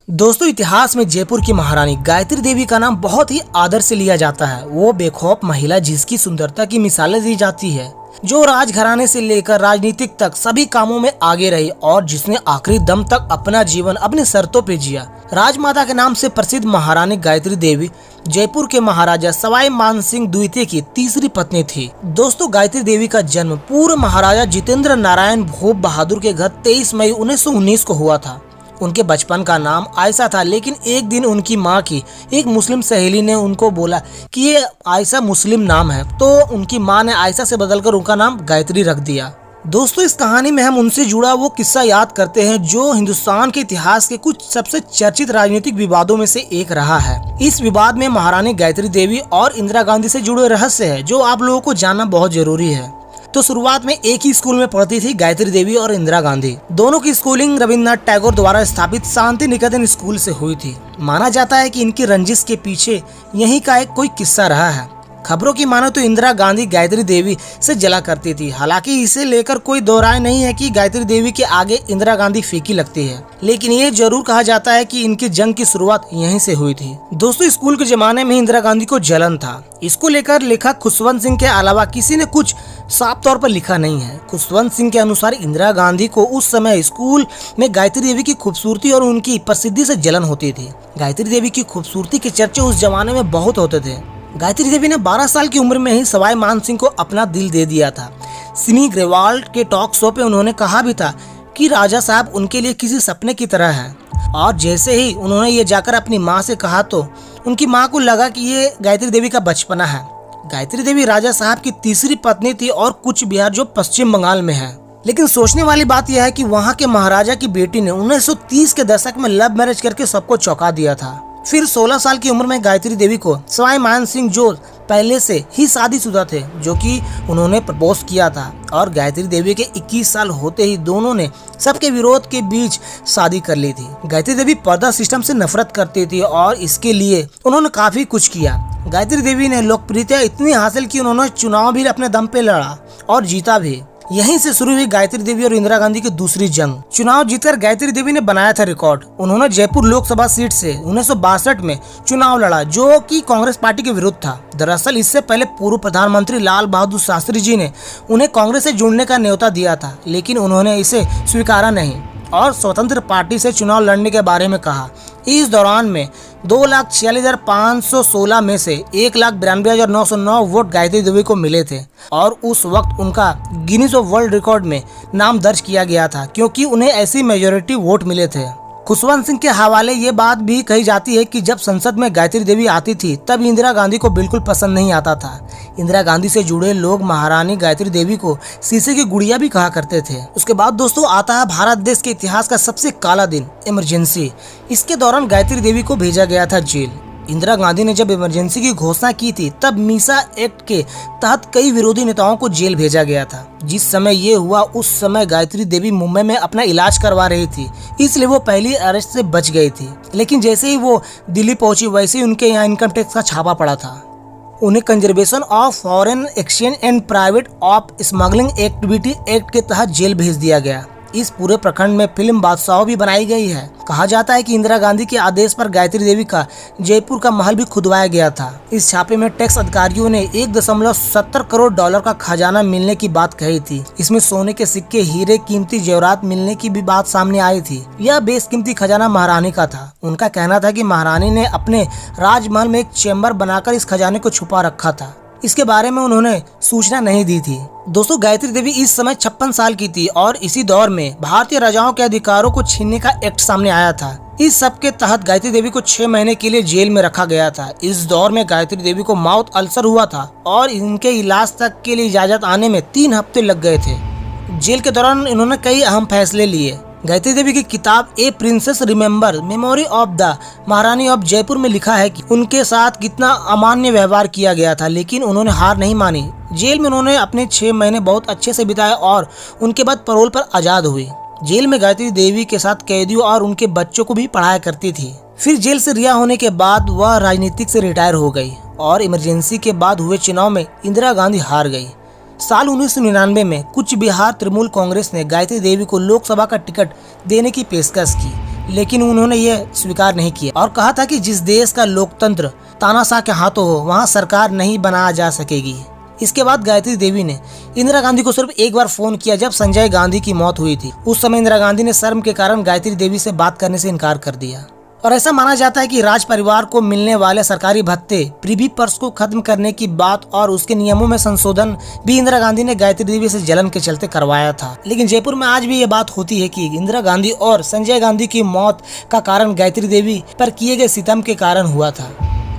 दोस्तों, इतिहास में जयपुर की महारानी गायत्री देवी का नाम बहुत ही आदर से लिया जाता है। वो बेखौफ महिला जिसकी सुंदरता की मिसालें दी जाती है, जो राजघराने से लेकर राजनीतिक तक सभी कामों में आगे रही और जिसने आखिरी दम तक अपना जीवन अपनी शर्तों पे जिया। राजमाता के नाम से प्रसिद्ध महारानी गायत्री देवी जयपुर के महाराजा सवाई मानसिंह द्वितीय की तीसरी पत्नी थी। दोस्तों, गायत्री देवी का जन्म पूर्व महाराजा जितेंद्र नारायण भूप बहादुर के घर 23 मई 1919 को हुआ था। उनके बचपन का नाम आयशा था, लेकिन एक दिन उनकी मां की एक मुस्लिम सहेली ने उनको बोला कि ये आयशा मुस्लिम नाम है, तो उनकी मां ने आयशा से बदलकर उनका नाम गायत्री रख दिया। दोस्तों, इस कहानी में हम उनसे जुड़ा वो किस्सा याद करते हैं जो हिंदुस्तान के इतिहास के कुछ सबसे चर्चित राजनीतिक विवादों में से एक रहा है। इस विवाद में महारानी गायत्री देवी और इंदिरा गांधी से जुड़े रहस्य है जो आप लोगों को जानना बहुत जरूरी है। तो शुरुआत में एक ही स्कूल में पढ़ती थी गायत्री देवी और इंदिरा गांधी। दोनों की स्कूलिंग रविन्द्रनाथ टैगोर द्वारा स्थापित शांति निकेतन स्कूल से हुई थी। माना जाता है कि इनकी रंजिश के पीछे यही का एक कोई किस्सा रहा है। खबरों की मानो तो इंदिरा गांधी गायत्री देवी से जला करती थी। हालांकि इसे लेकर कोई दो राय नहीं है कि गायत्री देवी के आगे इंदिरा गांधी फीकी लगती है, लेकिन ये जरूर कहा जाता है कि इनकी जंग की शुरुआत यहीं से हुई थी। दोस्तों, स्कूल के जमाने में इंदिरा गांधी को जलन था। इसको लेकर लेखक खुशवंत सिंह के अलावा किसी ने कुछ साफ तौर पर लिखा नहीं है। खुशवंत सिंह के अनुसार इंदिरा गांधी को उस समय स्कूल में गायत्री देवी की खूबसूरती और उनकी प्रसिद्धि से जलन होती थी। गायत्री देवी की खूबसूरती के चर्चे उस जमाने में बहुत होते थे। गायत्री देवी ने 12 साल की उम्र में ही सवाई मानसिंह को अपना दिल दे दिया था। सिमी ग्रेवाल के टॉक शो पे उन्होंने कहा भी था कि राजा साहब उनके लिए किसी सपने की तरह है। और जैसे ही उन्होंने ये जाकर अपनी माँ से कहा तो उनकी माँ को लगा कि ये गायत्री देवी का बचपना है। गायत्री देवी राजा साहब की तीसरी पत्नी थी और कूच बिहार जो पश्चिम बंगाल में है। लेकिन सोचने वाली बात यह है कि वहाँ के महाराजा की बेटी ने 1930 के दशक में लव मैरिज करके सबको चौंका दिया था। फिर 16 साल की उम्र में गायत्री देवी को सवाई मानसिंह जो पहले से ही शादीशुदा थे, जो कि उन्होंने प्रपोज किया था, और गायत्री देवी के 21 साल होते ही दोनों ने सबके विरोध के बीच शादी कर ली थी। गायत्री देवी पर्दा सिस्टम से नफरत करती थी और इसके लिए उन्होंने काफी कुछ किया। गायत्री देवी ने लोकप्रियता इतनी हासिल की उन्होंने चुनाव भी अपने दम पे लड़ा और जीता भी। यहीं से शुरू हुई गायत्री देवी और इंदिरा गांधी की दूसरी जंग। चुनाव जीतकर गायत्री देवी ने बनाया था रिकॉर्ड। उन्होंने जयपुर लोकसभा सीट से 1962 में चुनाव लड़ा, जो कि कांग्रेस पार्टी के विरुद्ध था। दरअसल इससे पहले पूर्व प्रधानमंत्री लाल बहादुर शास्त्री जी ने उन्हें कांग्रेस से जुड़ने का न्योता दिया था, लेकिन उन्होंने इसे स्वीकारा नहीं और स्वतंत्र पार्टी से चुनाव लड़ने के बारे में कहा। इस दौरान में 2,46,516 में से 1,92,909 वोट गायत्री देवी को मिले थे और उस वक्त उनका गिनीज वर्ल्ड रिकॉर्ड में नाम दर्ज किया गया था, क्योंकि उन्हें ऐसी मेजॉरिटी वोट मिले थे। खुशवंत सिंह के हवाले ये बात भी कही जाती है कि जब संसद में गायत्री देवी आती थी तब इंदिरा गांधी को बिल्कुल पसंद नहीं आता था। इंदिरा गांधी से जुड़े लोग महारानी गायत्री देवी को शीशे की गुड़िया भी कहा करते थे। उसके बाद दोस्तों आता है भारत देश के इतिहास का सबसे काला दिन, इमरजेंसी। इसके दौरान गायत्री देवी को भेजा गया था जेल। इंदिरा गांधी ने जब इमरजेंसी की घोषणा की थी तब मीसा एक्ट के तहत कई विरोधी नेताओं को जेल भेजा गया था। जिस समय ये हुआ उस समय गायत्री देवी मुंबई में अपना इलाज करवा रही थी, इसलिए वो पहली अरेस्ट से बच गई थी। लेकिन जैसे ही वो दिल्ली पहुंची वैसे ही उनके यहाँ इनकम टैक्स का छापा पड़ा था। उन्हें conservation of foreign exchange and private of smuggling activity act के तहत जेल भेज दिया गया। इस पूरे प्रखंड में फिल्म बादशाह भी बनाई गई है। कहा जाता है कि इंदिरा गांधी के आदेश पर गायत्री देवी का जयपुर का महल भी खुदवाया गया था। इस छापे में टैक्स अधिकारियों ने 1.70 करोड़ डॉलर का खजाना मिलने की बात कही थी। इसमें सोने के सिक्के, हीरे, कीमती जेवरात मिलने की भी बात सामने आई थी। यह बेशकीमती खजाना महारानी का था। उनका कहना था कि महारानी ने अपने राजमहल में एक चेम्बर बनाकर इस खजाने को छुपा रखा था। इसके बारे में उन्होंने सूचना नहीं दी थी। दोस्तों, गायत्री देवी इस समय 56 साल की थी और इसी दौर में भारतीय राजाओं के अधिकारों को छीनने का एक्ट सामने आया था। इस सब के तहत गायत्री देवी को 6 महीने के लिए जेल में रखा गया था। इस दौर में गायत्री देवी को माउथ अल्सर हुआ था और इनके इलाज तक के लिए इजाजत आने में 3 हफ्ते लग गए थे। जेल के दौरान इन्होंने कई अहम फैसले लिए। गायत्री देवी की किताब ए princess remember memory of the महारानी ऑफ जयपुर में लिखा है कि उनके साथ कितना अमान्य व्यवहार किया गया था, लेकिन उन्होंने हार नहीं मानी। जेल में उन्होंने अपने 6 महीने बहुत अच्छे से बिताए और उनके बाद पैरोल पर आजाद हुई। जेल में गायत्री देवी के साथ कैदियों और उनके बच्चों को भी पढ़ाया करती थी। फिर जेल से रिहा होने के बाद वह राजनीतिक से रिटायर हो गई और इमरजेंसी के बाद हुए चुनाव में इंदिरा गांधी हार गई। साल 1999 में कूच बिहार तृणमूल कांग्रेस ने गायत्री देवी को लोकसभा का टिकट देने की पेशकश की, लेकिन उन्होंने ये स्वीकार नहीं किया और कहा था कि जिस देश का लोकतंत्र तानाशाह के हाथों हो वहाँ सरकार नहीं बनाया जा सकेगी। इसके बाद गायत्री देवी ने इंदिरा गांधी को सिर्फ एक बार फोन किया जब संजय गांधी की मौत हुई थी। उस समय इंदिरा गांधी ने शर्म के कारण गायत्री देवी से बात करने से इनकार कर दिया और ऐसा माना जाता है कि राज परिवार को मिलने वाले सरकारी भत्ते प्रिवी पर्स को खत्म करने की बात और उसके नियमों में संशोधन भी इंदिरा गांधी ने गायत्री देवी से जलन के चलते करवाया था। लेकिन जयपुर में आज भी ये बात होती है कि इंदिरा गांधी और संजय गांधी की मौत का कारण गायत्री देवी पर किए गए सितम के कारण हुआ था।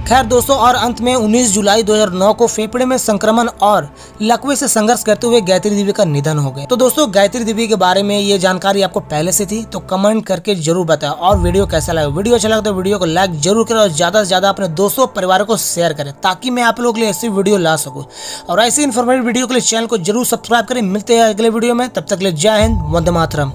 खैर दोस्तों, और अंत में 19 जुलाई 2009 को फेफड़े में संक्रमण और लकवे से संघर्ष करते हुए गायत्री देवी का निधन हो गया। तो दोस्तों, गायत्री देवी के बारे में ये जानकारी आपको पहले से थी तो कमेंट करके जरूर बताएं और वीडियो कैसा लगा। वीडियो अच्छा लगा तो वीडियो को लाइक जरूर करें और ज्यादा से ज्यादा अपने दोस्तों परिवारों को शेयर करें ताकि मैं आप लोगों के लिए ऐसी वीडियो ला सकूँ। और ऐसी इन्फॉर्मेटिव वीडियो के लिए चैनल को जरूर सब्सक्राइब करें। मिलते हैं अगले वीडियो में, तब तक के लिए जय हिंद, वंदे मातरम।